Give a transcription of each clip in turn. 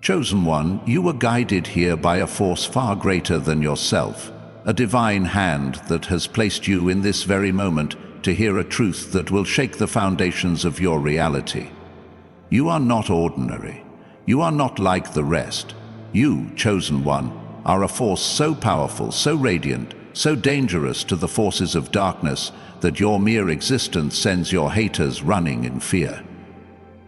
Chosen One, you were guided here by a force far greater than yourself, a divine hand that has placed you in this very moment to hear a truth that will shake the foundations of your reality. You are not ordinary. You are not like the rest. You, Chosen One, are a force so powerful, so radiant, so dangerous to the forces of darkness that your mere existence sends your haters running in fear.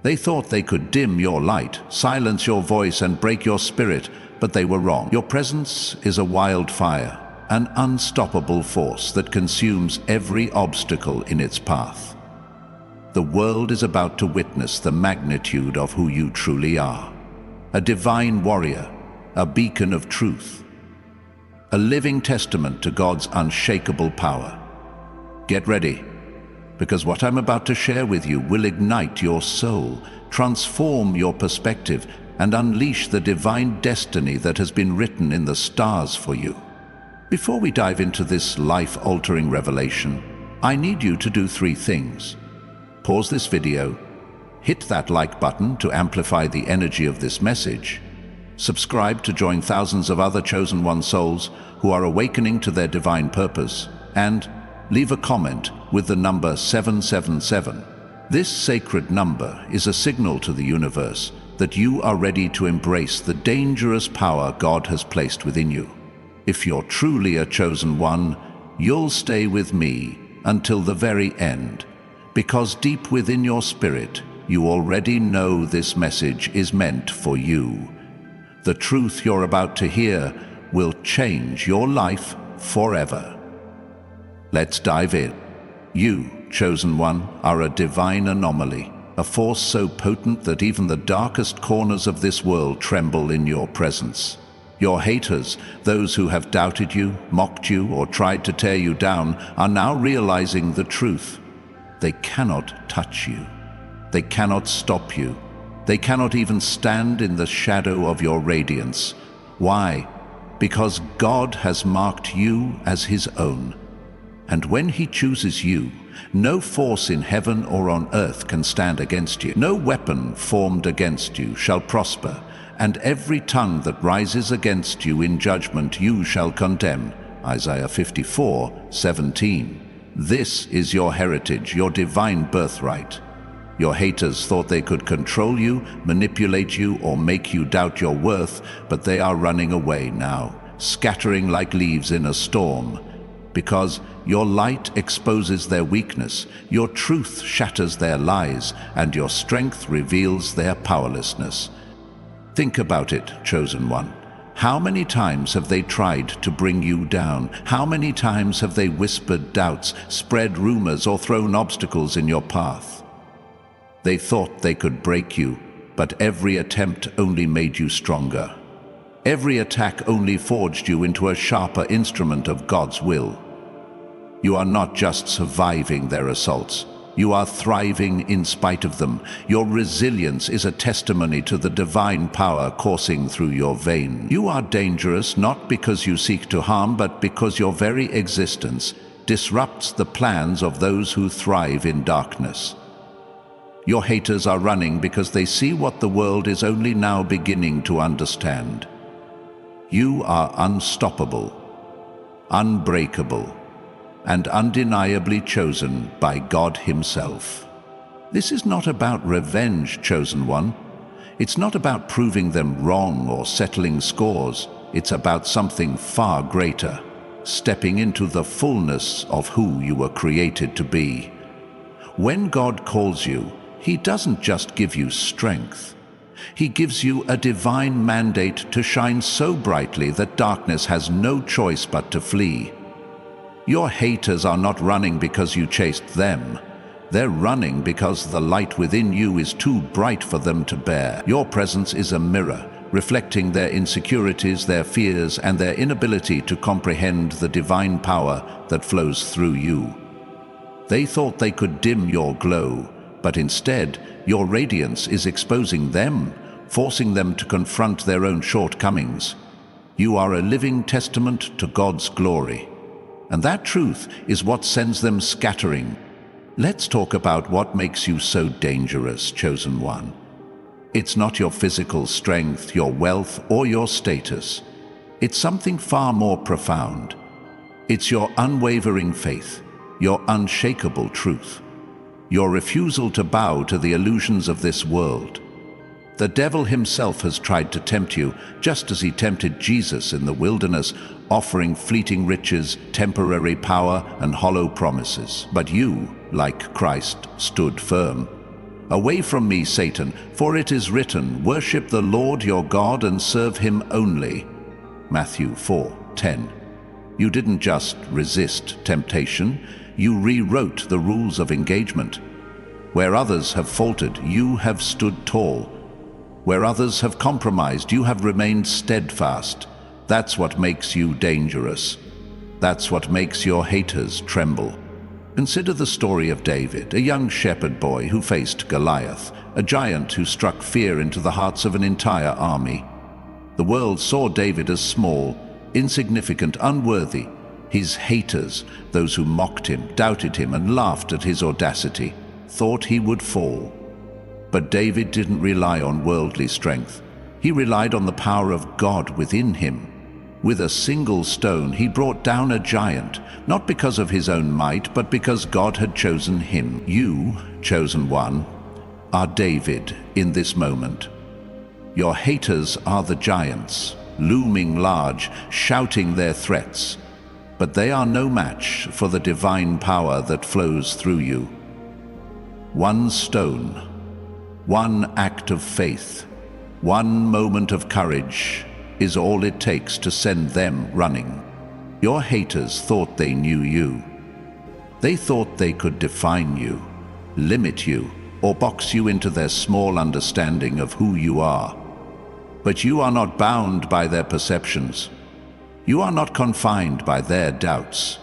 They thought they could dim your light, silence your voice, and break your spirit, but they were wrong. Your presence is a wildfire, an unstoppable force that consumes every obstacle in its path. The world is about to witness the magnitude of who you truly are. A divine warrior, a beacon of truth, a living testament to God's unshakable power. Get ready, because what I'm about to share with you will ignite your soul, transform your perspective, and unleash the divine destiny that has been written in the stars for you. Before we dive into this life-altering revelation, I need you to do 3 things. Pause this video, hit that like button to amplify the energy of this message, subscribe to join thousands of other Chosen One souls who are awakening to their divine purpose, and leave a comment with the number 777. This sacred number is a signal to the universe that you are ready to embrace the dangerous power God has placed within you. If you're truly a Chosen One, you'll stay with me until the very end, because deep within your spirit, you already know this message is meant for you. The truth you're about to hear will change your life forever. Let's dive in. You, Chosen One, are a divine anomaly, a force so potent that even the darkest corners of this world tremble in your presence. Your haters, those who have doubted you, mocked you, or tried to tear you down, are now realizing the truth. They cannot touch you. They cannot stop you. They cannot even stand in the shadow of your radiance. Why? Because God has marked you as His own. And when He chooses you, no force in heaven or on earth can stand against you. No weapon formed against you shall prosper, and every tongue that rises against you in judgment you shall condemn. Isaiah 54:17. This is your heritage, your divine birthright. Your haters thought they could control you, manipulate you, or make you doubt your worth, but they are running away now, scattering like leaves in a storm. Because your light exposes their weakness, your truth shatters their lies, and your strength reveals their powerlessness. Think about it, Chosen One. How many times have they tried to bring you down? How many times have they whispered doubts, spread rumors, or thrown obstacles in your path? They thought they could break you, but every attempt only made you stronger. Every attack only forged you into a sharper instrument of God's will. You are not just surviving their assaults. You are thriving in spite of them. Your resilience is a testimony to the divine power coursing through your veins. You are dangerous not because you seek to harm, but because your very existence disrupts the plans of those who thrive in darkness. Your haters are running because they see what the world is only now beginning to understand. You are unstoppable, unbreakable, and undeniably chosen by God Himself. This is not about revenge, Chosen One. It's not about proving them wrong or settling scores. It's about something far greater, stepping into the fullness of who you were created to be. When God calls you, He doesn't just give you strength. He gives you a divine mandate to shine so brightly that darkness has no choice but to flee. Your haters are not running because you chased them. They're running because the light within you is too bright for them to bear. Your presence is a mirror, reflecting their insecurities, their fears, and their inability to comprehend the divine power that flows through you. They thought they could dim your glow, but instead, your radiance is exposing them, forcing them to confront their own shortcomings. You are a living testament to God's glory. And that truth is what sends them scattering. Let's talk about what makes you so dangerous, Chosen One. It's not your physical strength, your wealth, or your status. It's something far more profound. It's your unwavering faith, your unshakable truth, your refusal to bow to the illusions of this world. The devil himself has tried to tempt you, just as he tempted Jesus in the wilderness, offering fleeting riches, temporary power, and hollow promises. But you, like Christ, stood firm. "Away from me, Satan, for it is written, worship the Lord your God and serve him only." Matthew 4:10. You didn't just resist temptation, you rewrote the rules of engagement. Where others have faltered, you have stood tall. Where others have compromised, you have remained steadfast. That's what makes you dangerous. That's what makes your haters tremble. Consider the story of David, a young shepherd boy who faced Goliath, a giant who struck fear into the hearts of an entire army. The world saw David as small, insignificant, unworthy. His haters, those who mocked him, doubted him, and laughed at his audacity, thought he would fall. But David didn't rely on worldly strength. He relied on the power of God within him. With a single stone, he brought down a giant, not because of his own might, but because God had chosen him. You, chosen one, are David in this moment. Your haters are the giants, looming large, shouting their threats. But they are no match for the divine power that flows through you. One stone, one act of faith, one moment of courage is all it takes to send them running. Your haters thought they knew you. They thought they could define you, limit you, or box you into their small understanding of who you are. But you are not bound by their perceptions. You are not confined by their doubts.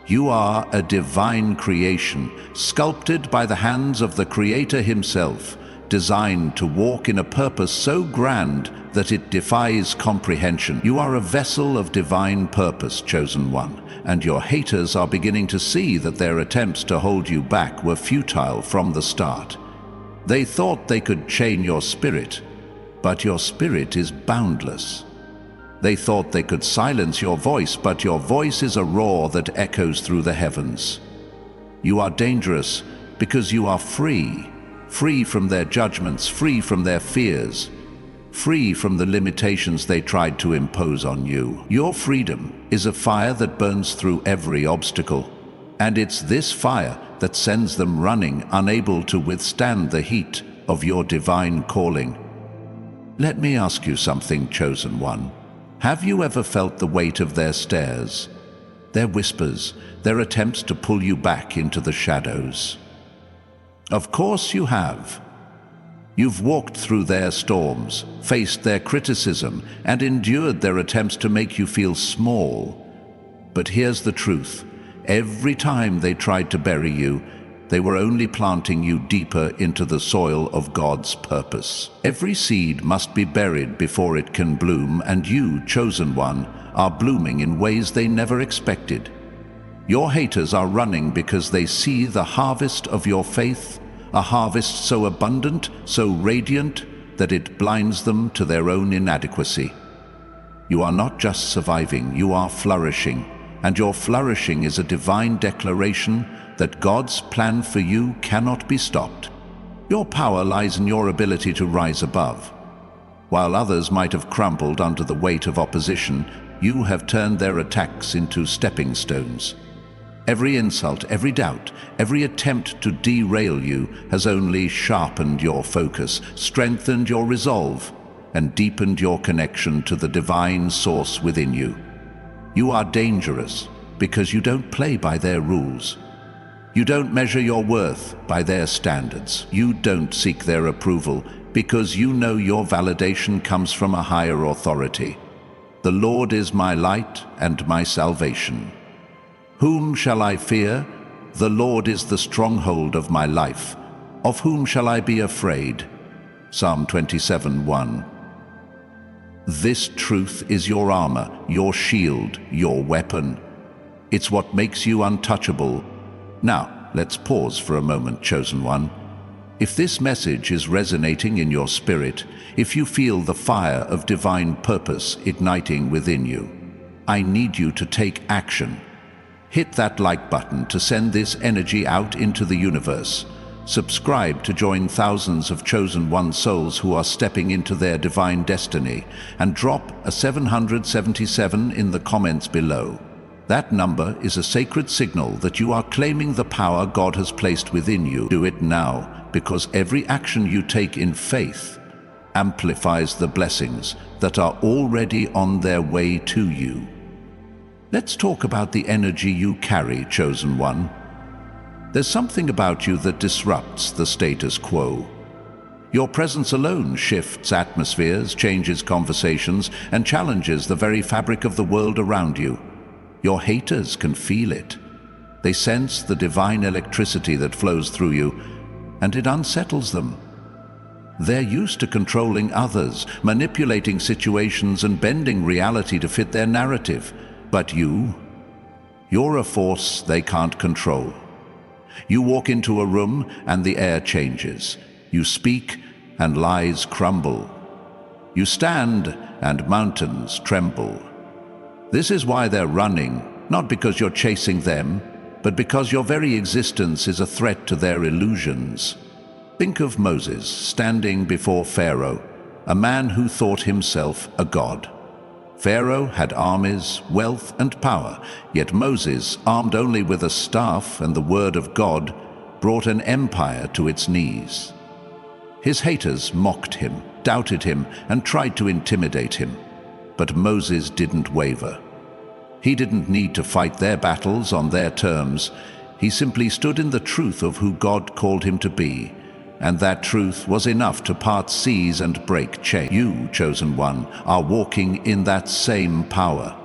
You are a divine creation, sculpted by the hands of the Creator himself, designed to walk in a purpose so grand that it defies comprehension. You are a vessel of divine purpose, chosen one, and your haters are beginning to see that their attempts to hold you back were futile from the start. They thought they could chain your spirit, but your spirit is boundless. They thought they could silence your voice, but your voice is a roar that echoes through the heavens. You are dangerous because you are free. Free from their judgments, free from their fears, free from the limitations they tried to impose on you. Your freedom is a fire that burns through every obstacle, and it's this fire that sends them running, unable to withstand the heat of your divine calling. Let me ask you something, chosen one. Have you ever felt the weight of their stares, their whispers, their attempts to pull you back into the shadows? Of course you have. You've walked through their storms, faced their criticism, and endured their attempts to make you feel small. But here's the truth. Every time they tried to bury you, they were only planting you deeper into the soil of God's purpose. Every seed must be buried before it can bloom, and you, chosen one, are blooming in ways they never expected. Your haters are running because they see the harvest of your faith, a harvest so abundant, so radiant, that it blinds them to their own inadequacy. You are not just surviving, you are flourishing, and your flourishing is a divine declaration that God's plan for you cannot be stopped. Your power lies in your ability to rise above. While others might have crumbled under the weight of opposition, you have turned their attacks into stepping stones. Every insult, every doubt, every attempt to derail you has only sharpened your focus, strengthened your resolve, and deepened your connection to the divine source within you. You are dangerous because you don't play by their rules. You don't measure your worth by their standards. You don't seek their approval because you know your validation comes from a higher authority. The Lord is my light and my salvation. Whom shall I fear? The Lord is the stronghold of my life. Of whom shall I be afraid? Psalm 27:1. This truth is your armor, your shield, your weapon. It's what makes you untouchable. Now, let's pause for a moment, chosen one. If this message is resonating in your spirit, if you feel the fire of divine purpose igniting within you, I need you to take action. Hit that like button to send this energy out into the universe. Subscribe to join thousands of chosen one souls who are stepping into their divine destiny, and drop a 777 in the comments below. That number is a sacred signal that you are claiming the power God has placed within you. Do it now, because every action you take in faith amplifies the blessings that are already on their way to you. Let's talk about the energy you carry, chosen one. There's something about you that disrupts the status quo. Your presence alone shifts atmospheres, changes conversations, and challenges the very fabric of the world around you. Your haters can feel it. They sense the divine electricity that flows through you, and it unsettles them. They're used to controlling others, manipulating situations, and bending reality to fit their narrative. But you're a force they can't control. You walk into a room and the air changes. You speak and lies crumble. You stand and mountains tremble. This is why they're running, not because you're chasing them, but because your very existence is a threat to their illusions. Think of Moses standing before Pharaoh, a man who thought himself a god. Pharaoh had armies, wealth, and power, yet Moses, armed only with a staff and the word of God, brought an empire to its knees. His haters mocked him, doubted him, and tried to intimidate him. But Moses didn't waver. He didn't need to fight their battles on their terms. He simply stood in the truth of who God called him to be. And that truth was enough to part seas and break chains. You, chosen one, are walking in that same power.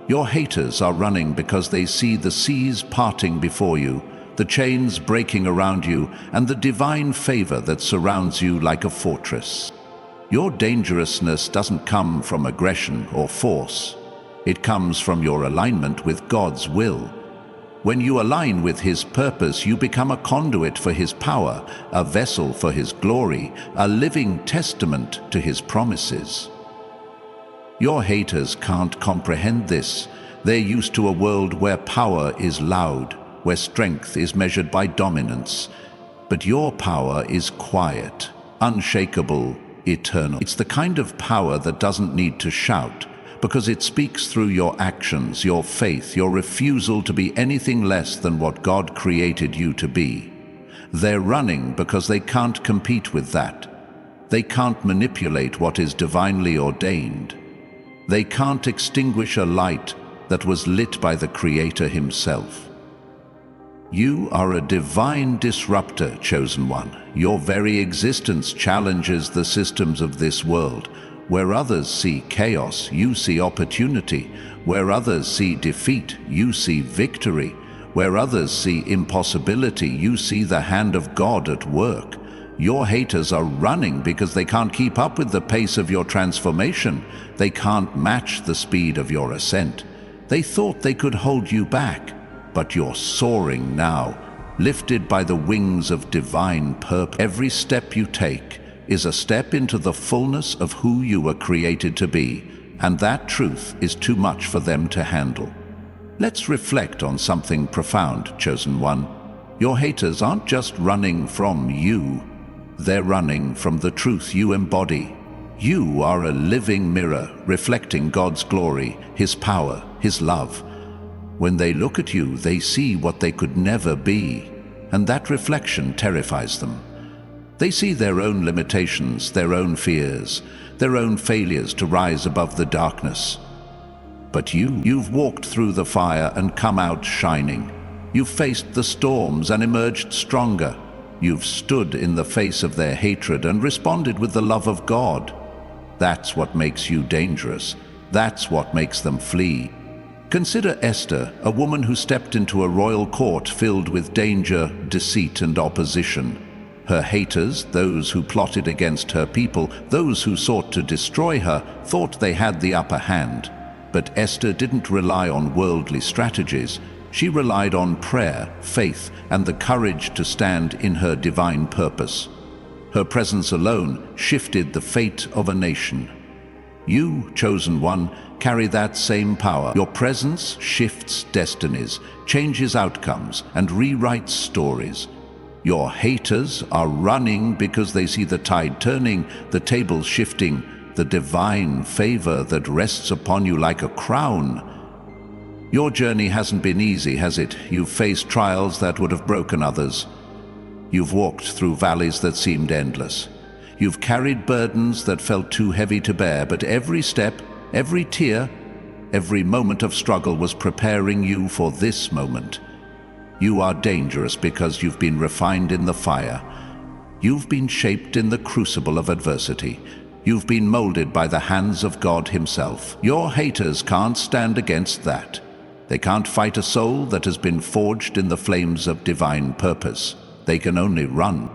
Your haters are running because they see the seas parting before you, the chains breaking around you, and the divine favor that surrounds you like a fortress. Your dangerousness doesn't come from aggression or force. It comes from your alignment with God's will. When you align with His purpose, you become a conduit for His power, a vessel for His glory, a living testament to His promises. Your haters can't comprehend this. They're used to a world where power is loud, where strength is measured by dominance. But your power is quiet, unshakable, eternal. It's the kind of power that doesn't need to shout, because it speaks through your actions, your faith, your refusal to be anything less than what God created you to be. They're running because they can't compete with that. They can't manipulate what is divinely ordained. They can't extinguish a light that was lit by the Creator Himself. You are a divine disruptor, chosen one. Your very existence challenges the systems of this world. Where others see chaos, you see opportunity. Where others see defeat, you see victory. Where others see impossibility, you see the hand of God at work. Your haters are running because they can't keep up with the pace of your transformation. They can't match the speed of your ascent. They thought they could hold you back, but you're soaring now, lifted by the wings of divine purpose. Every step you take is a step into the fullness of who you were created to be, and that truth is too much for them to handle. Let's reflect on something profound, chosen one. Your haters aren't just running from you, they're running from the truth you embody. You are a living mirror reflecting God's glory, His power, His love. When they look at you, they see what they could never be, and that reflection terrifies them. They see their own limitations, their own fears, their own failures to rise above the darkness. But you've walked through the fire and come out shining. You've faced the storms and emerged stronger. You've stood in the face of their hatred and responded with the love of God. That's what makes you dangerous. That's what makes them flee. Consider Esther, a woman who stepped into a royal court filled with danger, deceit, and opposition. Her haters, those who plotted against her people, those who sought to destroy her, thought they had the upper hand. But Esther didn't rely on worldly strategies. She relied on prayer, faith, and the courage to stand in her divine purpose. Her presence alone shifted the fate of a nation. You, chosen one, carry that same power. Your presence shifts destinies, changes outcomes, and rewrites stories. Your haters are running because they see the tide turning, the tables shifting, the divine favor that rests upon you like a crown. Your journey hasn't been easy, has it? You've faced trials that would have broken others. You've walked through valleys that seemed endless. You've carried burdens that felt too heavy to bear, but every step, every tear, every moment of struggle was preparing you for this moment. You are dangerous because you've been refined in the fire. You've been shaped in the crucible of adversity. You've been molded by the hands of God Himself. Your haters can't stand against that. They can't fight a soul that has been forged in the flames of divine purpose. They can only run.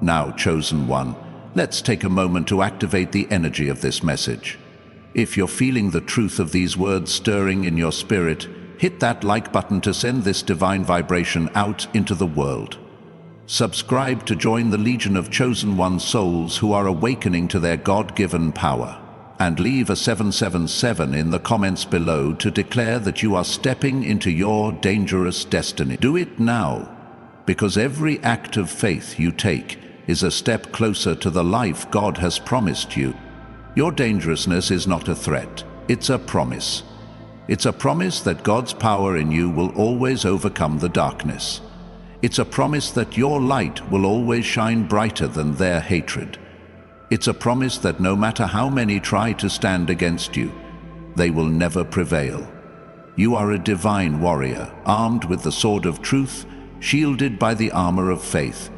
Now, chosen one, let's take a moment to activate the energy of this message. If you're feeling the truth of these words stirring in your spirit, hit that like button to send this divine vibration out into the world. Subscribe to join the legion of chosen one souls who are awakening to their God-given power. And leave a 777 in the comments below to declare that you are stepping into your dangerous destiny. Do it now, because every act of faith you take is a step closer to the life God has promised you. Your dangerousness is not a threat, it's a promise. It's a promise that God's power in you will always overcome the darkness. It's a promise that your light will always shine brighter than their hatred. It's a promise that no matter how many try to stand against you, they will never prevail. You are a divine warrior, armed with the sword of truth, shielded by the armor of faith,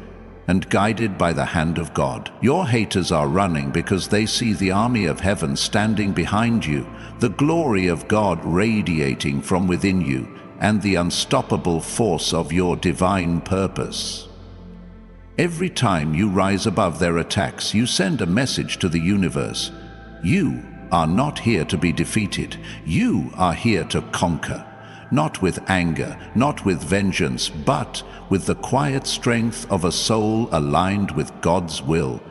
and guided by the hand of God. Your haters are running because they see the army of heaven standing behind you, the glory of God radiating from within you, and the unstoppable force of your divine purpose. Every time you rise above their attacks, you send a message to the universe. You are not here to be defeated. You are here to conquer. Not with anger, not with vengeance, but with the quiet strength of a soul aligned with God's will.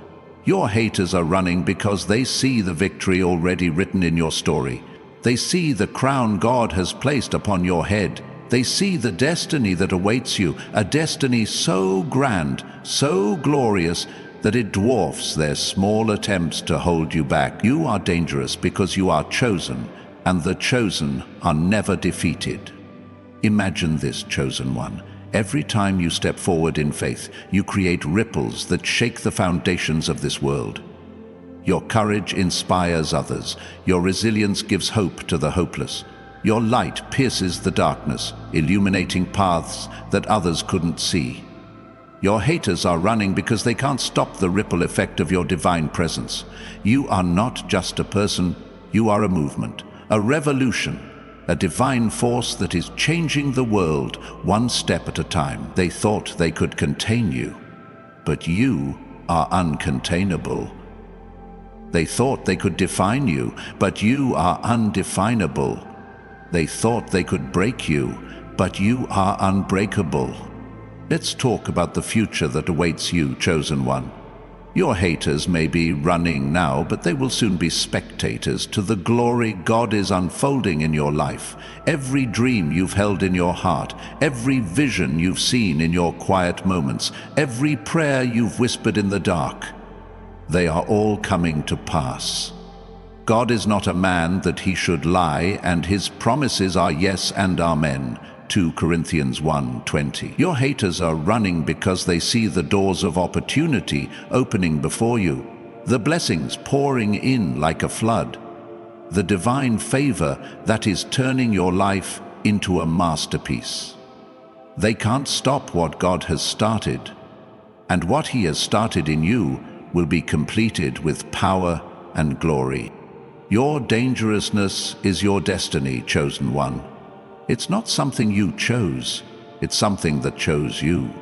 Your haters are running because they see the victory already written in your story. They see the crown God has placed upon your head. They see the destiny that awaits you, a destiny so grand, so glorious, that it dwarfs their small attempts to hold you back. You are dangerous because you are chosen, and the chosen are never defeated. Imagine this, chosen one. Every time you step forward in faith, you create ripples that shake the foundations of this world. Your courage inspires others. Your resilience gives hope to the hopeless. Your light pierces the darkness, illuminating paths that others couldn't see. Your haters are running because they can't stop the ripple effect of your divine presence. You are not just a person, you are a movement, a revolution, a divine force that is changing the world one step at a time. They thought they could contain you, but you are uncontainable. They thought they could define you, but you are undefinable. They thought they could break you, but you are unbreakable. Let's talk about the future that awaits you, chosen one. Your haters may be running now, but they will soon be spectators to the glory God is unfolding in your life. Every dream you've held in your heart, every vision you've seen in your quiet moments, every prayer you've whispered in the dark, they are all coming to pass. God is not a man that he should lie, and his promises are yes and amen. 2 Corinthians 1:20. Your haters are running because they see the doors of opportunity opening before you, the blessings pouring in like a flood, the divine favor that is turning your life into a masterpiece. They can't stop what God has started, and what he has started in you will be completed with power and glory. Your dangerousness is your destiny, chosen one. It's not something you chose, it's something that chose you.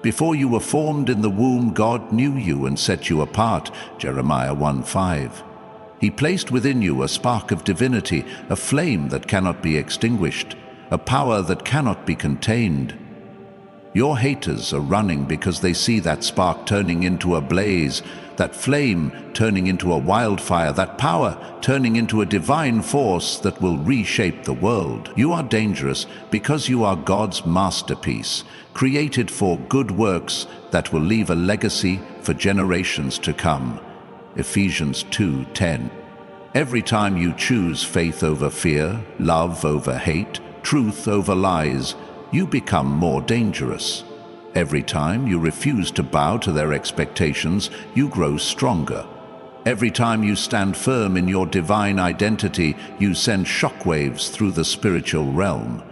Before you were formed in the womb, God knew you and set you apart, Jeremiah 1:5. He placed within you a spark of divinity, a flame that cannot be extinguished, a power that cannot be contained. Your haters are running because they see that spark turning into a blaze, that flame turning into a wildfire, that power turning into a divine force that will reshape the world. You are dangerous because you are God's masterpiece, created for good works that will leave a legacy for generations to come. Ephesians 2:10. Every time you choose faith over fear, love over hate, truth over lies, you become more dangerous. Every time you refuse to bow to their expectations, you grow stronger. Every time you stand firm in your divine identity, you send shockwaves through the spiritual realm.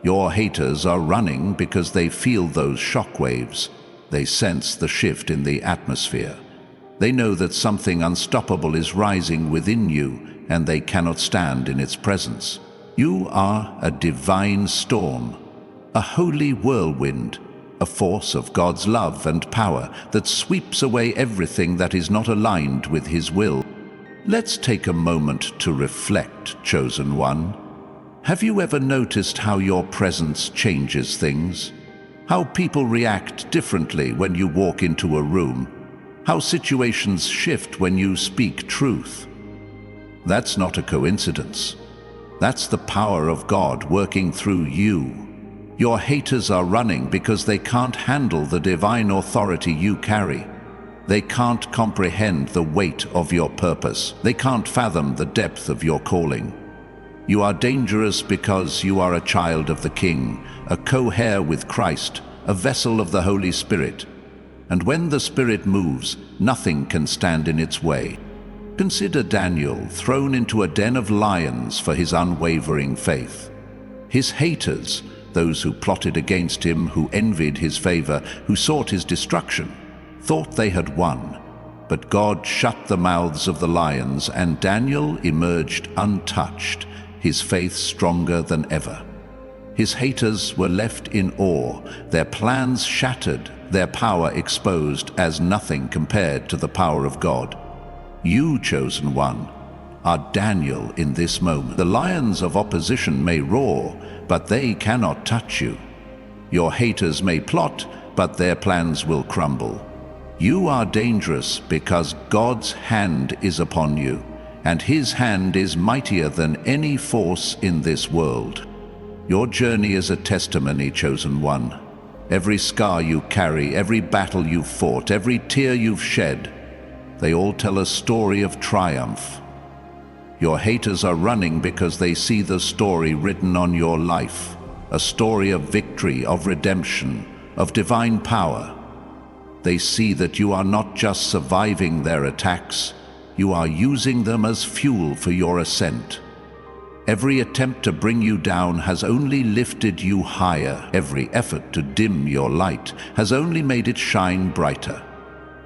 Your haters are running because they feel those shockwaves. They sense the shift in the atmosphere. They know that something unstoppable is rising within you, and they cannot stand in its presence. You are a divine storm, a holy whirlwind, a force of God's love and power that sweeps away everything that is not aligned with His will. Let's take a moment to reflect, chosen one. Have you ever noticed how your presence changes things? How people react differently when you walk into a room? How situations shift when you speak truth? That's not a coincidence. That's the power of God working through you. Your haters are running because they can't handle the divine authority you carry. They can't comprehend the weight of your purpose. They can't fathom the depth of your calling. You are dangerous because you are a child of the King, a co-heir with Christ, a vessel of the Holy Spirit. And when the Spirit moves, nothing can stand in its way. Consider Daniel thrown into a den of lions for his unwavering faith. His haters, those who plotted against him, who envied his favor, who sought his destruction, thought they had won. But God shut the mouths of the lions, and Daniel emerged untouched, his faith stronger than ever. His haters were left in awe, their plans shattered, their power exposed as nothing compared to the power of God. You, chosen one, are Daniel in this moment. The lions of opposition may roar, but they cannot touch you. Your haters may plot, but their plans will crumble. You are dangerous because God's hand is upon you, and His hand is mightier than any force in this world. Your journey is a testimony, chosen one. Every scar you carry, every battle you've fought, every tear you've shed, they all tell a story of triumph. Your haters are running because they see the story written on your life, a story of victory, of redemption, of divine power. They see that you are not just surviving their attacks, you are using them as fuel for your ascent. Every attempt to bring you down has only lifted you higher. Every effort to dim your light has only made it shine brighter.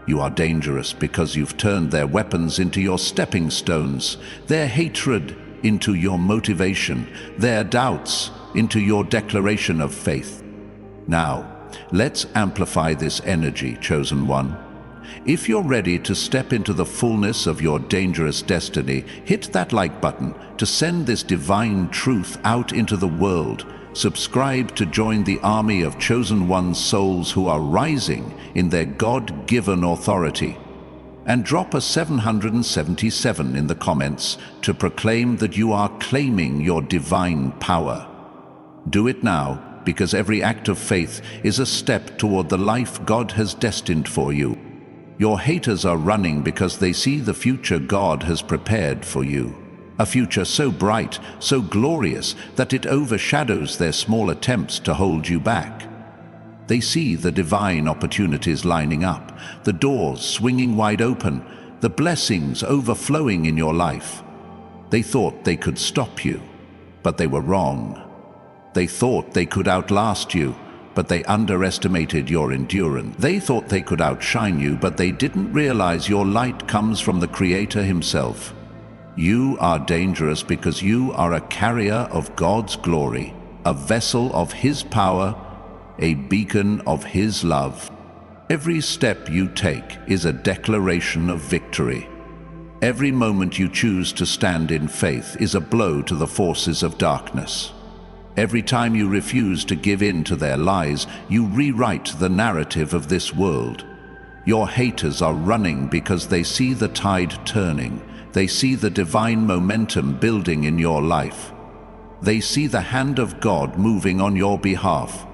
You are dangerous because you've turned their weapons into your stepping stones, their hatred into your motivation, their doubts into your declaration of faith. Now, let's amplify this energy, chosen one. If you're ready to step into the fullness of your dangerous destiny, hit that like button to send this divine truth out into the world. Subscribe to join the army of chosen one souls who are rising in their God-given authority. And drop a 777 in the comments to proclaim that you are claiming your divine power. Do it now, because every act of faith is a step toward the life God has destined for you. Your haters are running because they see the future God has prepared for you. A future so bright, so glorious, that it overshadows their small attempts to hold you back. They see the divine opportunities lining up, the doors swinging wide open, the blessings overflowing in your life. They thought they could stop you, but they were wrong. They thought they could outlast you, but they underestimated your endurance. They thought they could outshine you, but they didn't realize your light comes from the Creator Himself. You are dangerous because you are a carrier of God's glory, a vessel of His power, a beacon of His love. Every step you take is a declaration of victory. Every moment you choose to stand in faith is a blow to the forces of darkness. Every time you refuse to give in to their lies, you rewrite the narrative of this world. Your haters are running because they see the tide turning. They see the divine momentum building in your life. They see the hand of God moving on your behalf,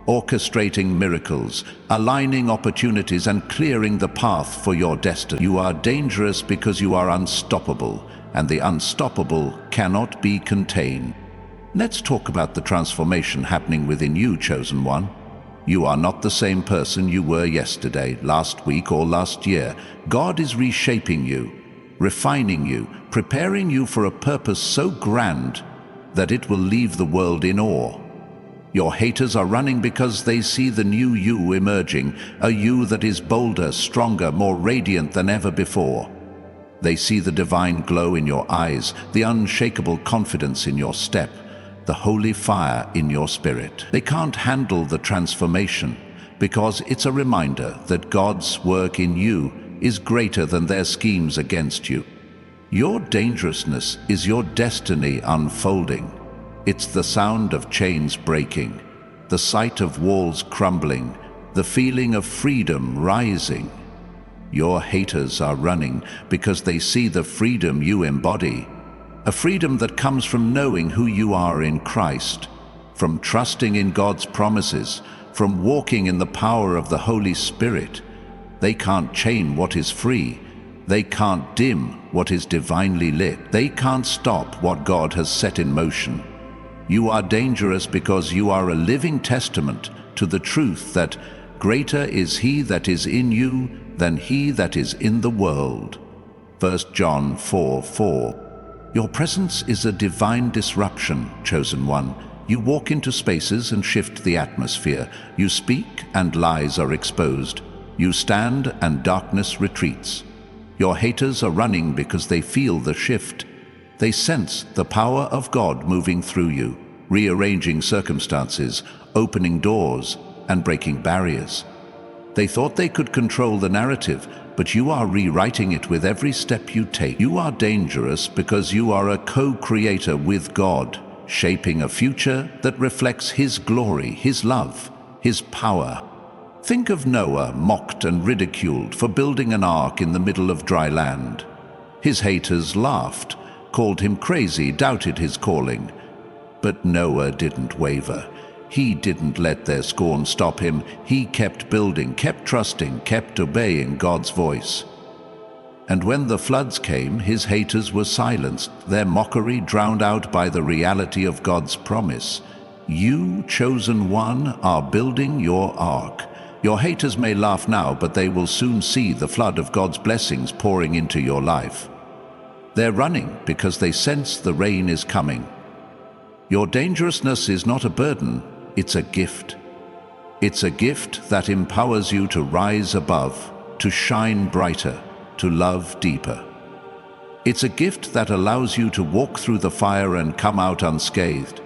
orchestrating miracles, aligning opportunities, and clearing the path for your destiny. You are dangerous because you are unstoppable, and the unstoppable cannot be contained. Let's talk about the transformation happening within you, chosen one. You are not the same person you were yesterday, last week, or last year. God is reshaping you, refining you, preparing you for a purpose so grand that it will leave the world in awe. Your haters are running because they see the new you emerging, a you that is bolder, stronger, more radiant than ever before. They see the divine glow in your eyes, the unshakable confidence in your step, the holy fire in your spirit. They can't handle the transformation because it's a reminder that God's work in you is greater than their schemes against you. Your dangerousness is your destiny unfolding. It's the sound of chains breaking, the sight of walls crumbling, the feeling of freedom rising. Your haters are running because they see the freedom you embody. A freedom that comes from knowing who you are in Christ, from trusting in God's promises, from walking in the power of the Holy Spirit. They can't chain what is free. They can't dim what is divinely lit. They can't stop what God has set in motion. You are dangerous because you are a living testament to the truth that greater is He that is in you than he that is in the world. 1 John 4:4. Your presence is a divine disruption, chosen one. You walk into spaces and shift the atmosphere. You speak and lies are exposed. You stand and darkness retreats. Your haters are running because they feel the shift. They sense the power of God moving through you, rearranging circumstances, opening doors, and breaking barriers. They thought they could control the narrative, but you are rewriting it with every step you take. You are dangerous because you are a co-creator with God, shaping a future that reflects His glory, His love, His power. Think of Noah, mocked and ridiculed for building an ark in the middle of dry land. His haters laughed, called him crazy, doubted his calling. But Noah didn't waver. He didn't let their scorn stop him. He kept building, kept trusting, kept obeying God's voice. And when the floods came, his haters were silenced, their mockery drowned out by the reality of God's promise. You, chosen one, are building your ark. Your haters may laugh now, but they will soon see the flood of God's blessings pouring into your life. They're running because they sense the rain is coming. Your dangerousness is not a burden, it's a gift. It's a gift that empowers you to rise above, to shine brighter, to love deeper. It's a gift that allows you to walk through the fire and come out unscathed,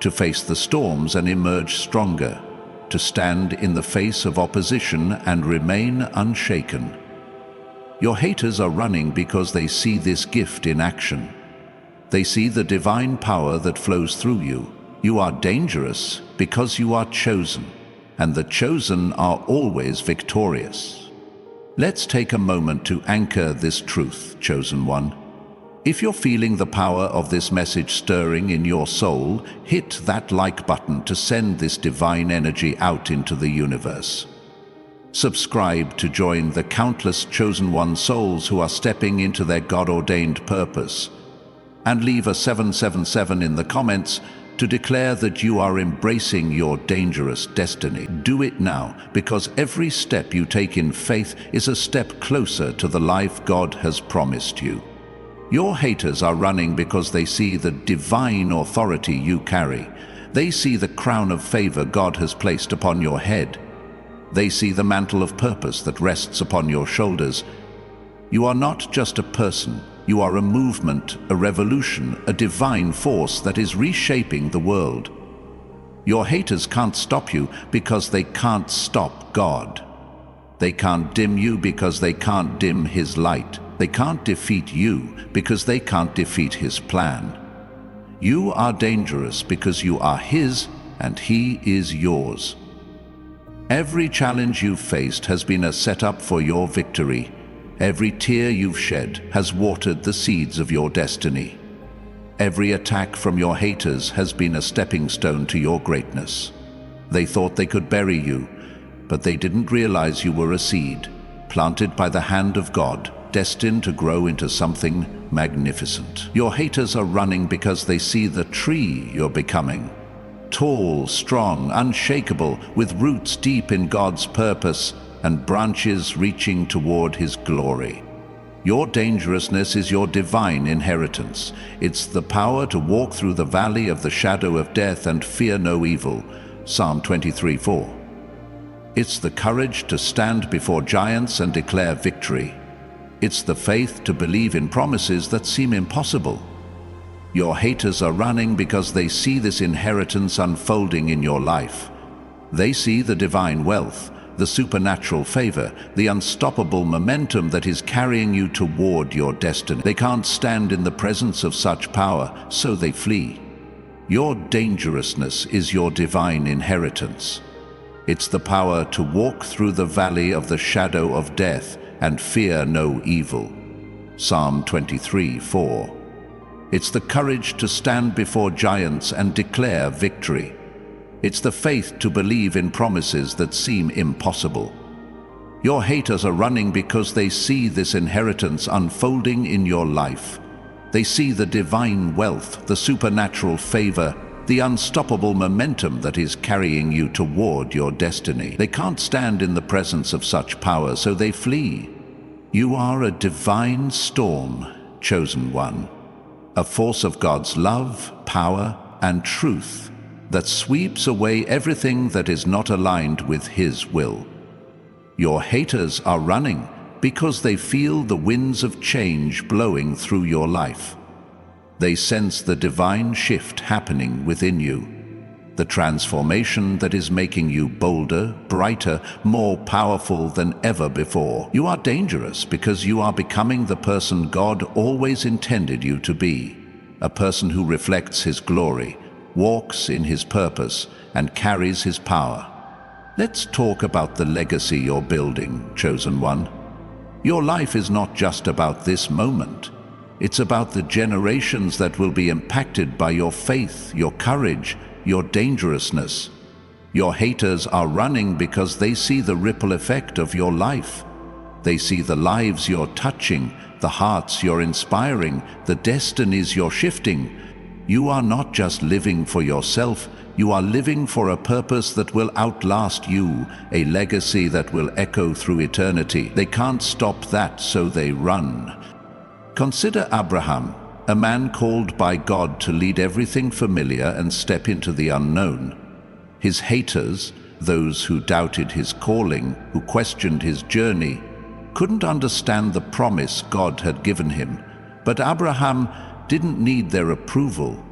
to face the storms and emerge stronger, to stand in the face of opposition and remain unshaken. Your haters are running because they see this gift in action. They see the divine power that flows through you. You are dangerous because you are chosen, and the chosen are always victorious. Let's take a moment to anchor this truth, chosen one. If you're feeling the power of this message stirring in your soul, hit that like button to send this divine energy out into the universe. Subscribe to join the countless chosen one souls who are stepping into their God-ordained purpose. And leave a 777 in the comments to declare that you are embracing your dangerous destiny. Do it now, because every step you take in faith is a step closer to the life God has promised you. Your haters are running because they see the divine authority you carry. They see the crown of favor God has placed upon your head. They see the mantle of purpose that rests upon your shoulders. You are not just a person. You are a movement, a revolution, a divine force that is reshaping the world. Your haters can't stop you because they can't stop God. They can't dim you because they can't dim His light. They can't defeat you because they can't defeat His plan. You are dangerous because you are His and He is yours. Every challenge you've faced has been a setup for your victory. Every tear you've shed has watered the seeds of your destiny. Every attack from your haters has been a stepping stone to your greatness. They thought they could bury you, but they didn't realize you were a seed, planted by the hand of God, destined to grow into something magnificent. Your haters are running because they see the tree you're becoming. Tall, strong, unshakable, with roots deep in God's purpose and branches reaching toward His glory. Your dangerousness is your divine inheritance. It's the power to walk through the valley of the shadow of death and fear no evil. Psalm 23:4. It's the courage to stand before giants and declare victory. It's the faith to believe in promises that seem impossible. Your haters are running because they see this inheritance unfolding in your life. They see the divine wealth, the supernatural favor, the unstoppable momentum that is carrying you toward your destiny. They can't stand in the presence of such power, so they flee. Your dangerousness is your divine inheritance. It's the power to walk through the valley of the shadow of death and fear no evil. Psalm 23:4. It's the courage to stand before giants and declare victory. It's the faith to believe in promises that seem impossible. Your haters are running because they see this inheritance unfolding in your life. They see the divine wealth, the supernatural favor, the unstoppable momentum that is carrying you toward your destiny. They can't stand in the presence of such power, so they flee. You are a divine storm, chosen one, a force of God's love, power, and truth that sweeps away everything that is not aligned with His will. Your haters are running because they feel the winds of change blowing through your life. They sense the divine shift happening within you, the transformation that is making you bolder, brighter, more powerful than ever before. You are dangerous because you are becoming the person God always intended you to be, a person who reflects His glory, walks in His purpose, and carries His power. Let's talk about the legacy you're building, chosen one. Your life is not just about this moment. It's about the generations that will be impacted by your faith, your courage, your dangerousness. Your haters are running because they see the ripple effect of your life. They see the lives you're touching, the hearts you're inspiring, the destinies you're shifting. You are not just living for yourself, you are living for a purpose that will outlast you, a legacy that will echo through eternity. They can't stop that, so they run. Consider Abraham, a man called by God to lead everything familiar and step into the unknown. His haters, those who doubted his calling, who questioned his journey, couldn't understand the promise God had given him. But Abraham didn't need their approval.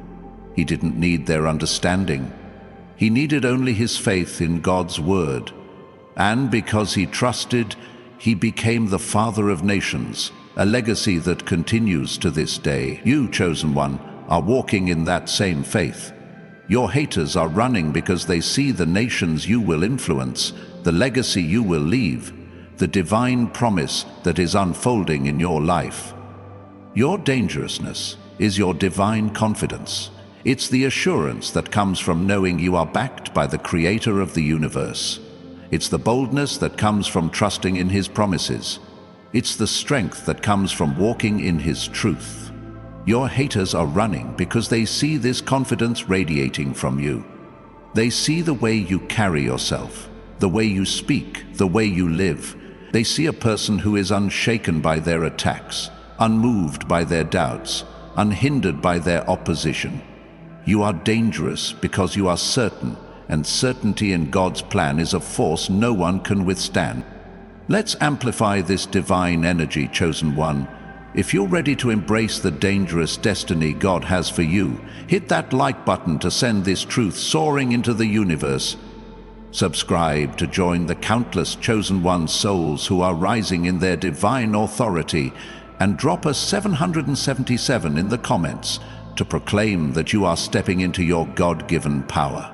He didn't need their understanding. He needed only his faith in God's word. And because he trusted, he became the father of nations, a legacy that continues to this day. You, chosen one, are walking in that same faith. Your haters are running because they see the nations you will influence, the legacy you will leave, the divine promise that is unfolding in your life. Your dangerousness is your divine confidence. It's the assurance that comes from knowing you are backed by the Creator of the universe. It's the boldness that comes from trusting in His promises. It's the strength that comes from walking in His truth. Your haters are running because they see this confidence radiating from you. They see the way you carry yourself, the way you speak, the way you live. They see a person who is unshaken by their attacks, unmoved by their doubts, unhindered by their opposition. You are dangerous because you are certain, and certainty in God's plan is a force no one can withstand. Let's amplify this divine energy, chosen one. If you're ready to embrace the dangerous destiny God has for you, hit that like button to send this truth soaring into the universe. Subscribe to join the countless chosen one souls who are rising in their divine authority, and drop a 777 in the comments. to proclaim that you are stepping into your God-given power.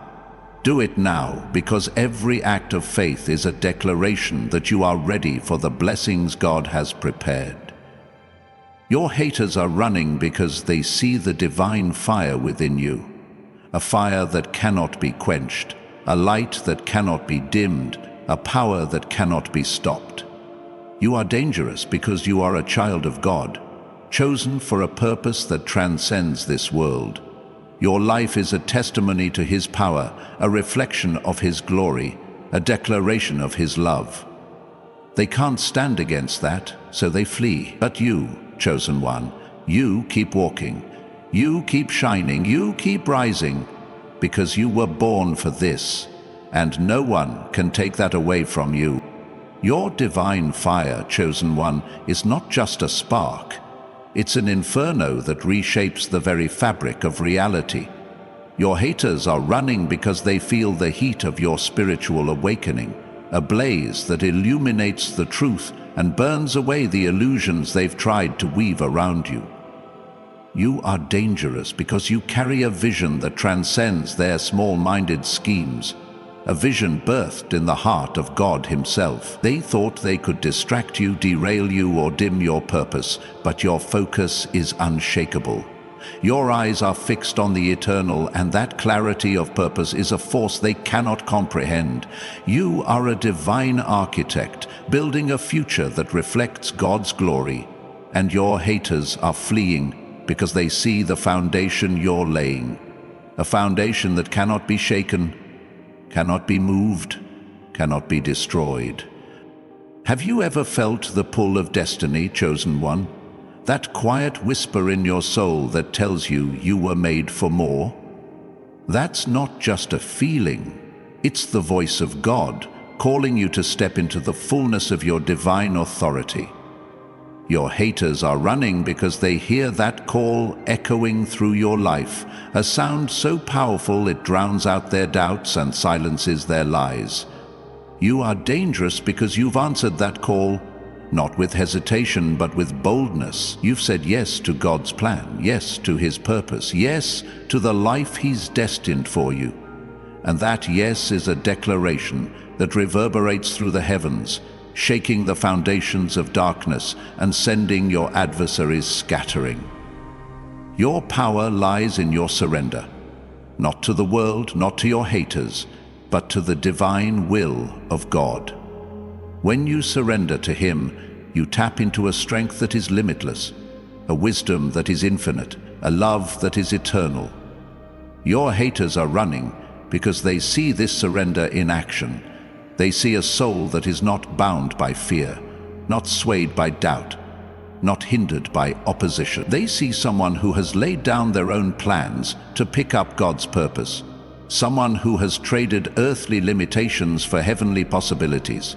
Do it now, because every act of faith is a declaration that you are ready for the blessings God has prepared. Your haters are running because they see the divine fire within you, a fire that cannot be quenched, a light that cannot be dimmed, a power that cannot be stopped. You are dangerous because you are a child of God, chosen for a purpose that transcends this world. Your life is a testimony to His power, a reflection of His glory, a declaration of His love. They can't stand against that, so they flee. But you, chosen one, you keep walking, you keep shining, you keep rising, because you were born for this, and no one can take that away from you. Your divine fire, chosen one, is not just a spark. It's an inferno that reshapes the very fabric of reality. Your haters are running because they feel the heat of your spiritual awakening, a blaze that illuminates the truth and burns away the illusions they've tried to weave around you. You are dangerous because you carry a vision that transcends their small-minded schemes, a vision birthed in the heart of God Himself. They thought they could distract you, derail you, or dim your purpose, but your focus is unshakable. Your eyes are fixed on the eternal, and that clarity of purpose is a force they cannot comprehend. You are a divine architect, building a future that reflects God's glory, and your haters are fleeing because they see the foundation you're laying, a foundation that cannot be shaken, cannot be moved, cannot be destroyed. Have you ever felt the pull of destiny, chosen one? That quiet whisper in your soul that tells you you were made for more? That's not just a feeling. It's the voice of God calling you to step into the fullness of your divine authority. Your haters are running because they hear that call echoing through your life, a sound so powerful it drowns out their doubts and silences their lies. You are dangerous because you've answered that call, not with hesitation but with boldness. You've said yes to God's plan, yes to His purpose, yes to the life He's destined for you. And that yes is a declaration that reverberates through the heavens, shaking the foundations of darkness and sending your adversaries scattering. Your power lies in your surrender, not to the world, not to your haters, but to the divine will of God. When you surrender to Him, you tap into a strength that is limitless, a wisdom that is infinite, a love that is eternal. Your haters are running because they see this surrender in action. They see a soul that is not bound by fear, not swayed by doubt, not hindered by opposition. They see someone who has laid down their own plans to pick up God's purpose, someone who has traded earthly limitations for heavenly possibilities.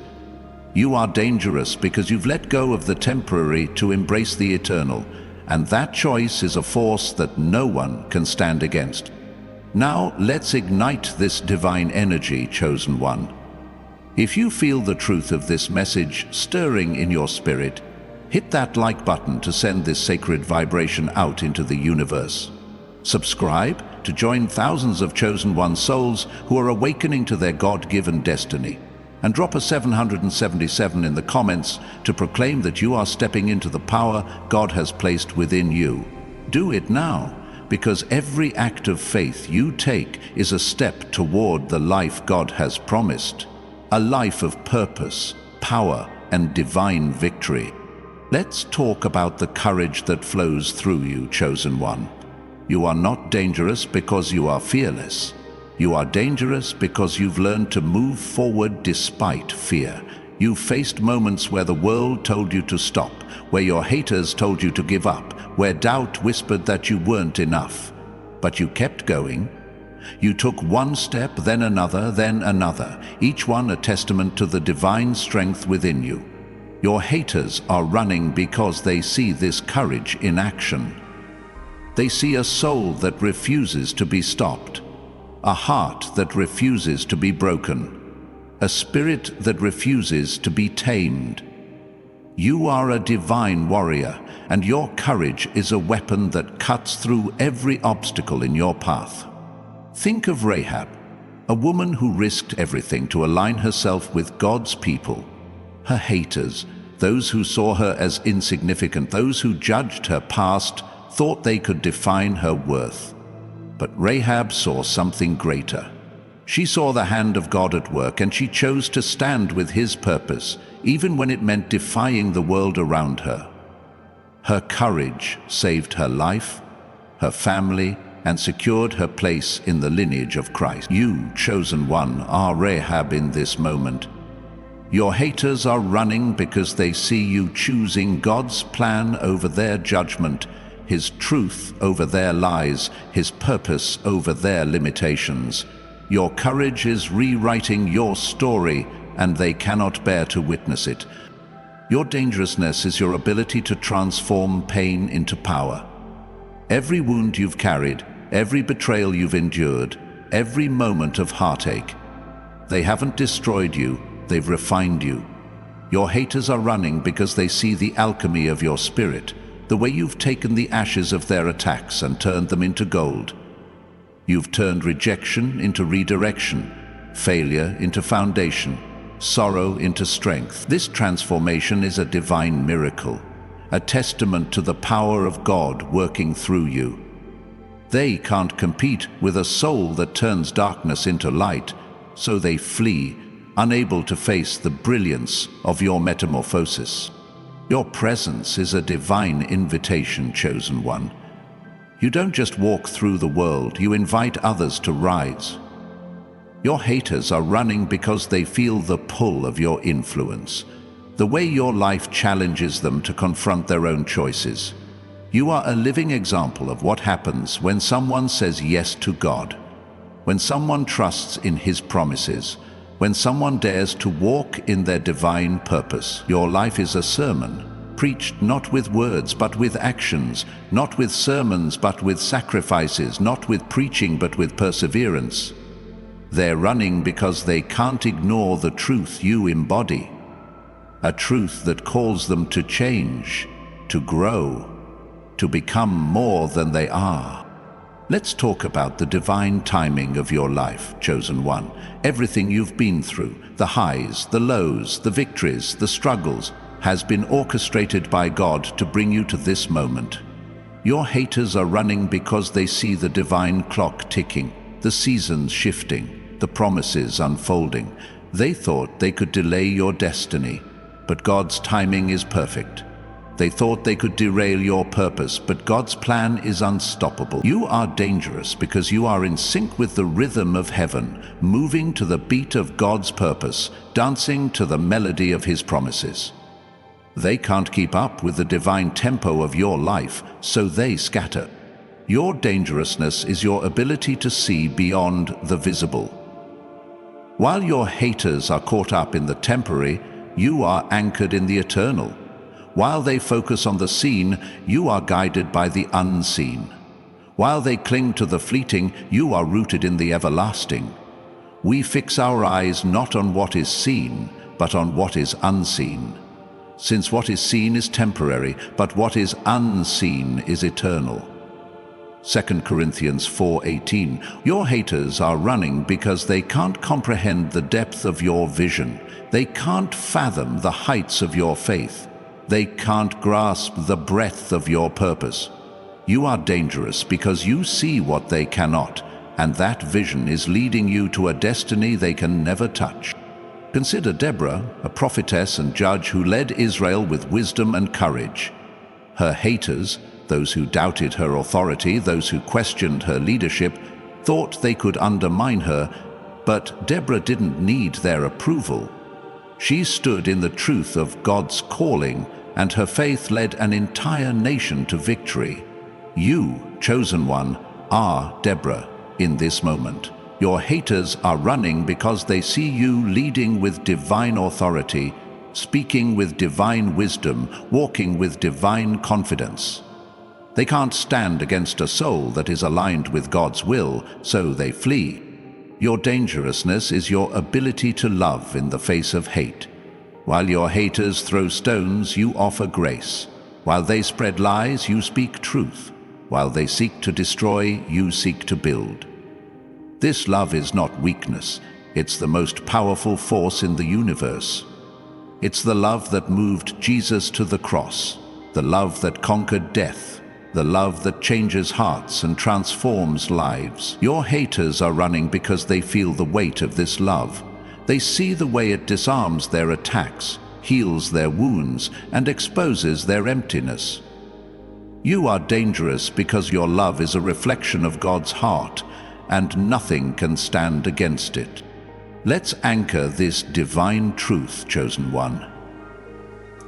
You are dangerous because you've let go of the temporary to embrace the eternal, and that choice is a force that no one can stand against. Now let's ignite this divine energy, chosen one. If you feel the truth of this message stirring in your spirit, hit that like button to send this sacred vibration out into the universe. Subscribe to join thousands of chosen one souls who are awakening to their God-given destiny. And drop a 777 in the comments to proclaim that you are stepping into the power God has placed within you. Do it now, because every act of faith you take is a step toward the life God has promised. A life of purpose, power, and divine victory. Let's talk about the courage that flows through you, chosen one. You are not dangerous because you are fearless. You are dangerous because you've learned to move forward despite fear. You've faced moments where the world told you to stop, where your haters told you to give up, where doubt whispered that you weren't enough. But you kept going. You took one step, then another, each one a testament to the divine strength within you. Your haters are running because they see this courage in action. They see a soul that refuses to be stopped, a heart that refuses to be broken, a spirit that refuses to be tamed. You are a divine warrior, and your courage is a weapon that cuts through every obstacle in your path. Think of Rahab, a woman who risked everything to align herself with God's people. Her haters, those who saw her as insignificant, those who judged her past, thought they could define her worth. But Rahab saw something greater. She saw the hand of God at work, and she chose to stand with His purpose, even when it meant defying the world around her. Her courage saved her life, her family, and secured her place in the lineage of Christ. You, chosen one, are Rahab in this moment. Your haters are running because they see you choosing God's plan over their judgment, His truth over their lies, His purpose over their limitations. Your courage is rewriting your story, and they cannot bear to witness it. Your dangerousness is your ability to transform pain into power. Every wound you've carried, every betrayal you've endured, every moment of heartache, they haven't destroyed you, they've refined you. Your haters are running because they see the alchemy of your spirit, the way you've taken the ashes of their attacks and turned them into gold. You've turned rejection into redirection, failure into foundation, sorrow into strength. This transformation is a divine miracle, a testament to the power of God working through you. They can't compete with a soul that turns darkness into light, so they flee, unable to face the brilliance of your metamorphosis. Your presence is a divine invitation, chosen one. You don't just walk through the world, you invite others to rise. Your haters are running because they feel the pull of your influence, the way your life challenges them to confront their own choices. You are a living example of what happens when someone says yes to God, when someone trusts in His promises, when someone dares to walk in their divine purpose. Your life is a sermon, preached not with words but with actions, not with sermons but with sacrifices, not with preaching but with perseverance. They're running because they can't ignore the truth you embody, a truth that calls them to change, to grow, to become more than they are. Let's talk about the divine timing of your life, chosen one. Everything you've been through, the highs, the lows, the victories, the struggles, has been orchestrated by God to bring you to this moment. Your haters are running because they see the divine clock ticking, the seasons shifting, the promises unfolding. They thought they could delay your destiny, but God's timing is perfect. They thought they could derail your purpose, but God's plan is unstoppable. You are dangerous because you are in sync with the rhythm of heaven, moving to the beat of God's purpose, dancing to the melody of His promises. They can't keep up with the divine tempo of your life, so they scatter. Your dangerousness is your ability to see beyond the visible. While your haters are caught up in the temporary, you are anchored in the eternal. While they focus on the seen, you are guided by the unseen. While they cling to the fleeting, you are rooted in the everlasting. We fix our eyes not on what is seen, but on what is unseen. Since what is seen is temporary, but what is unseen is eternal. 2 Corinthians 4:18. Your haters are running because they can't comprehend the depth of your vision. They can't fathom the heights of your faith. They can't grasp the breadth of your purpose. You are dangerous because you see what they cannot, and that vision is leading you to a destiny they can never touch. Consider Deborah, a prophetess and judge who led Israel with wisdom and courage. Her haters, those who doubted her authority, those who questioned her leadership, thought they could undermine her, but Deborah didn't need their approval. She stood in the truth of God's calling, and her faith led an entire nation to victory. You, chosen one, are Deborah in this moment. Your haters are running because they see you leading with divine authority, speaking with divine wisdom, walking with divine confidence. They can't stand against a soul that is aligned with God's will, so they flee. Your dangerousness is your ability to love in the face of hate. While your haters throw stones, you offer grace. While they spread lies, you speak truth. While they seek to destroy, you seek to build. This love is not weakness. It's the most powerful force in the universe. It's the love that moved Jesus to the cross, the love that conquered death, the love that changes hearts and transforms lives. Your haters are running because they feel the weight of this love. They see the way it disarms their attacks, heals their wounds, and exposes their emptiness. You are dangerous because your love is a reflection of God's heart, and nothing can stand against it. Let's anchor this divine truth, chosen one.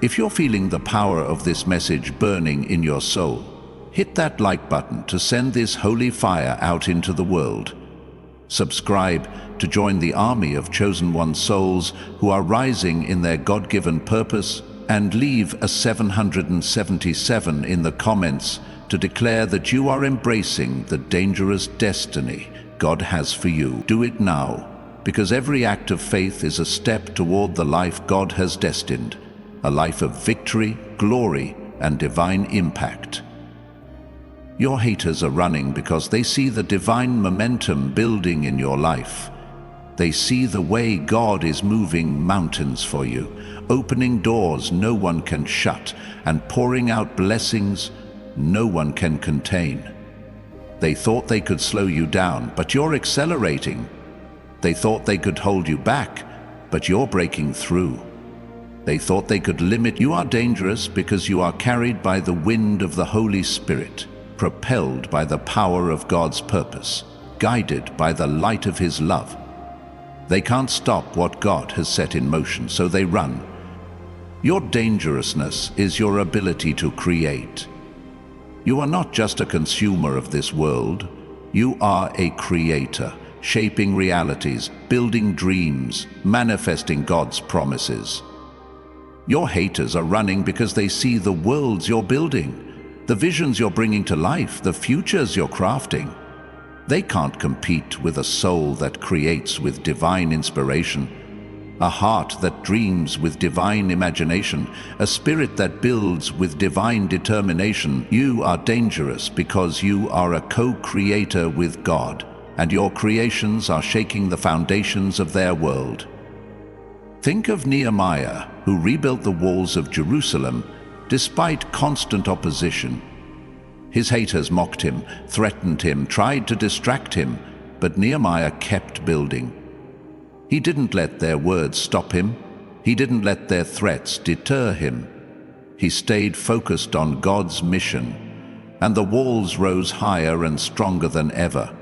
If you're feeling the power of this message burning in your soul, hit that like button to send this holy fire out into the world. Subscribe to join the army of chosen one souls who are rising in their God-given purpose, and leave a 777 in the comments to declare that you are embracing the dangerous destiny God has for you. Do it now, because every act of faith is a step toward the life God has destined, a life of victory, glory, and divine impact. Your haters are running because they see the divine momentum building in your life. They see the way God is moving mountains for you, opening doors no one can shut, and pouring out blessings no one can contain. They thought they could slow you down, but you're accelerating. They thought they could hold you back, but you're breaking through. They thought they could limit you. Are dangerous because you are carried by the wind of the Holy Spirit, propelled by the power of God's purpose, guided by the light of His love. They can't stop what God has set in motion, so they run. Your dangerousness is your ability to create. You are not just a consumer of this world. You are a creator, shaping realities, building dreams, manifesting God's promises. Your haters are running because they see the worlds you're building, the visions you're bringing to life, the futures you're crafting. They can't compete with a soul that creates with divine inspiration, a heart that dreams with divine imagination, a spirit that builds with divine determination. You are dangerous because you are a co-creator with God, and your creations are shaking the foundations of their world. Think of Nehemiah, who rebuilt the walls of Jerusalem despite constant opposition. His haters mocked him, threatened him, tried to distract him, but Nehemiah kept building. He didn't let their words stop him. He didn't let their threats deter him. He stayed focused on God's mission, and the walls rose higher and stronger than ever.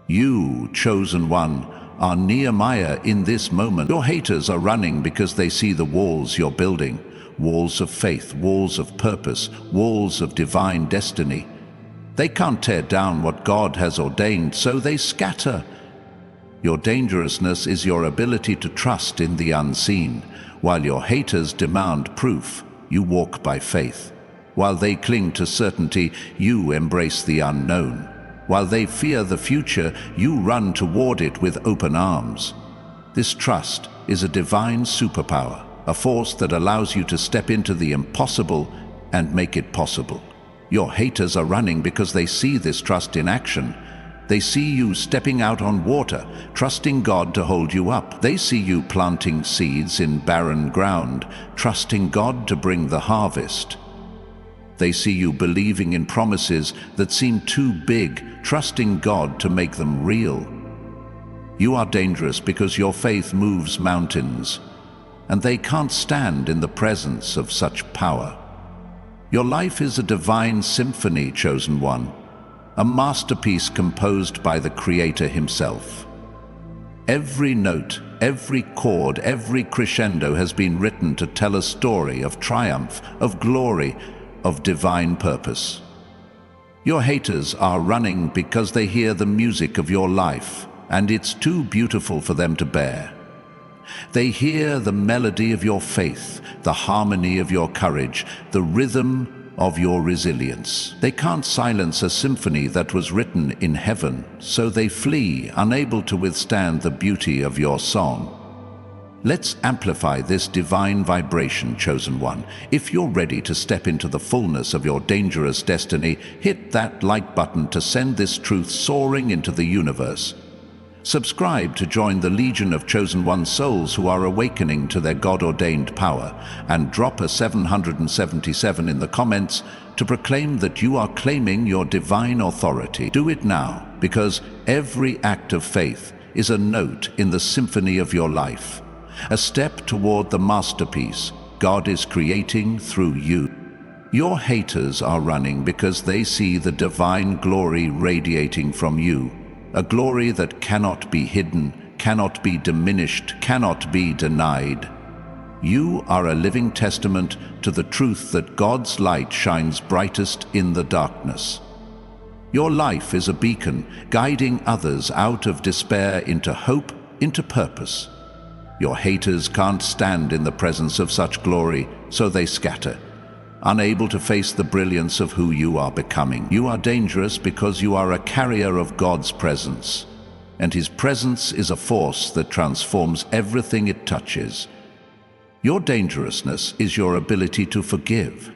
You, chosen one, are Nehemiah in this moment. Your haters are running because they see the walls you're building. Walls of faith, walls of purpose, walls of divine destiny. They can't tear down what God has ordained, so they scatter. Your dangerousness is your ability to trust in the unseen. While your haters demand proof, you walk by faith. While they cling to certainty, you embrace the unknown. While they fear the future, you run toward it with open arms. This trust is a divine superpower, a force that allows you to step into the impossible and make it possible. Your haters are running because they see this trust in action. They see you stepping out on water, trusting God to hold you up. They see you planting seeds in barren ground, trusting God to bring the harvest. They see you believing in promises that seem too big, trusting God to make them real. You are dangerous because your faith moves mountains, and they can't stand in the presence of such power. Your life is a divine symphony, chosen one, a masterpiece composed by the Creator Himself. Every note, every chord, every crescendo has been written to tell a story of triumph, of glory, of divine purpose. Your haters are running because they hear the music of your life, and it's too beautiful for them to bear. They hear the melody of your faith, the harmony of your courage, the rhythm of your resilience. They can't silence a symphony that was written in heaven, so they flee, unable to withstand the beauty of your song. Let's amplify this divine vibration, chosen one. If you're ready to step into the fullness of your dangerous destiny, hit that like button to send this truth soaring into the universe. Subscribe to join the legion of chosen one souls who are awakening to their God-ordained power, and drop a 777 in the comments to proclaim that you are claiming your divine authority. Do it now, because every act of faith is a note in the symphony of your life, a step toward the masterpiece God is creating through you. Your haters are running because they see the divine glory radiating from you, a glory that cannot be hidden, cannot be diminished, cannot be denied. You are a living testament to the truth that God's light shines brightest in the darkness. Your life is a beacon, guiding others out of despair into hope, into purpose. Your haters can't stand in the presence of such glory, so they scatter, unable to face the brilliance of who you are becoming. You are dangerous because you are a carrier of God's presence, and His presence is a force that transforms everything it touches. Your dangerousness is your ability to forgive.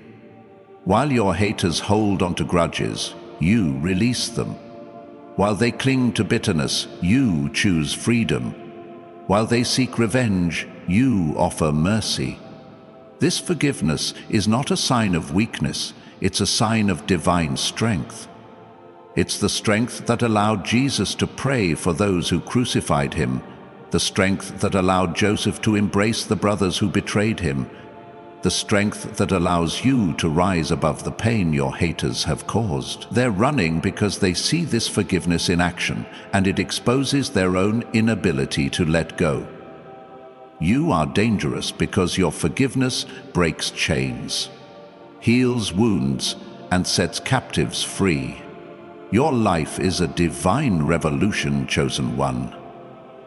While your haters hold onto grudges, you release them. While they cling to bitterness, you choose freedom. While they seek revenge, you offer mercy. This forgiveness is not a sign of weakness, it's a sign of divine strength. It's the strength that allowed Jesus to pray for those who crucified Him, the strength that allowed Joseph to embrace the brothers who betrayed him, the strength that allows you to rise above the pain your haters have caused. They're running because they see this forgiveness in action, and it exposes their own inability to let go. You are dangerous because your forgiveness breaks chains, heals wounds, and sets captives free. Your life is a divine revolution, chosen one,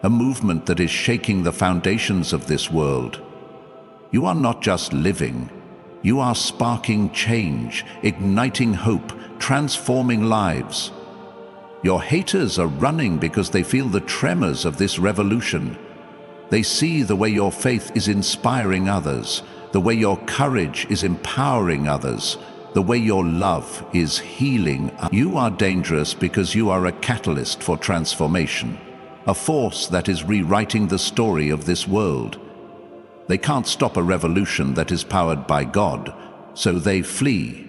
a movement that is shaking the foundations of this world. You are not just living, you are sparking change, igniting hope, transforming lives. Your haters are running because they feel the tremors of this revolution. They see the way your faith is inspiring others, the way your courage is empowering others, the way your love is healing. You are dangerous because you are a catalyst for transformation, a force that is rewriting the story of this world. They can't stop a revolution that is powered by God, so they flee.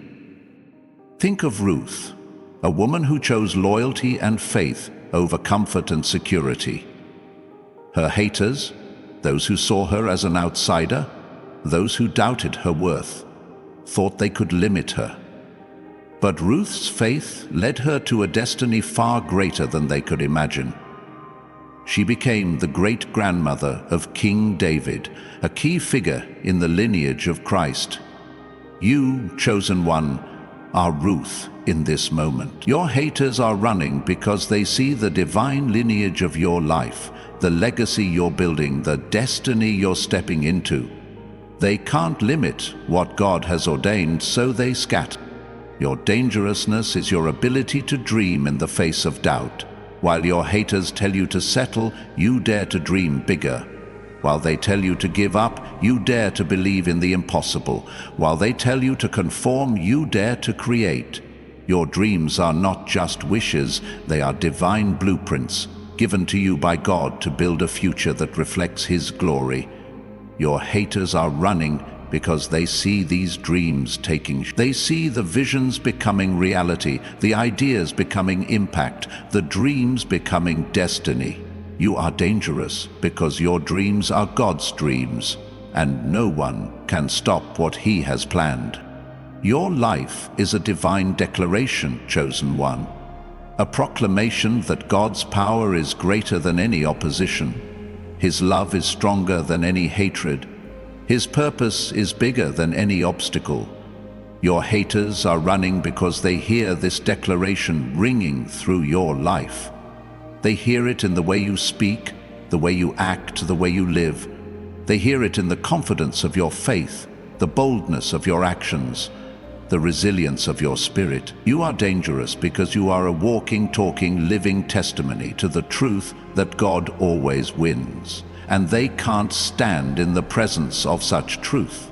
Think of Ruth, a woman who chose loyalty and faith over comfort and security. Her haters, those who saw her as an outsider, those who doubted her worth, thought they could limit her. But Ruth's faith led her to a destiny far greater than they could imagine. She became the great-grandmother of King David, a key figure in the lineage of Christ. You, chosen one, are Ruth in this moment. Your haters are running because they see the divine lineage of your life, the legacy you're building, the destiny you're stepping into. They can't limit what God has ordained, so they scatter. Your dangerousness is your ability to dream in the face of doubt. While your haters tell you to settle, you dare to dream bigger. While they tell you to give up, you dare to believe in the impossible. While they tell you to conform, you dare to create. Your dreams are not just wishes, they are divine blueprints, given to you by God to build a future that reflects His glory. Your haters are running because they see these dreams taking shape. They see the visions becoming reality, the ideas becoming impact, the dreams becoming destiny. You are dangerous because your dreams are God's dreams, and no one can stop what He has planned. Your life is a divine declaration, chosen one, a proclamation that God's power is greater than any opposition. His love is stronger than any hatred. His purpose is bigger than any obstacle. Your haters are running because they hear this declaration ringing through your life. They hear it in the way you speak, the way you act, the way you live. They hear it in the confidence of your faith, the boldness of your actions, the resilience of your spirit. You are dangerous because you are a walking, talking, living testimony to the truth that God always wins. and they can't stand in the presence of such truth.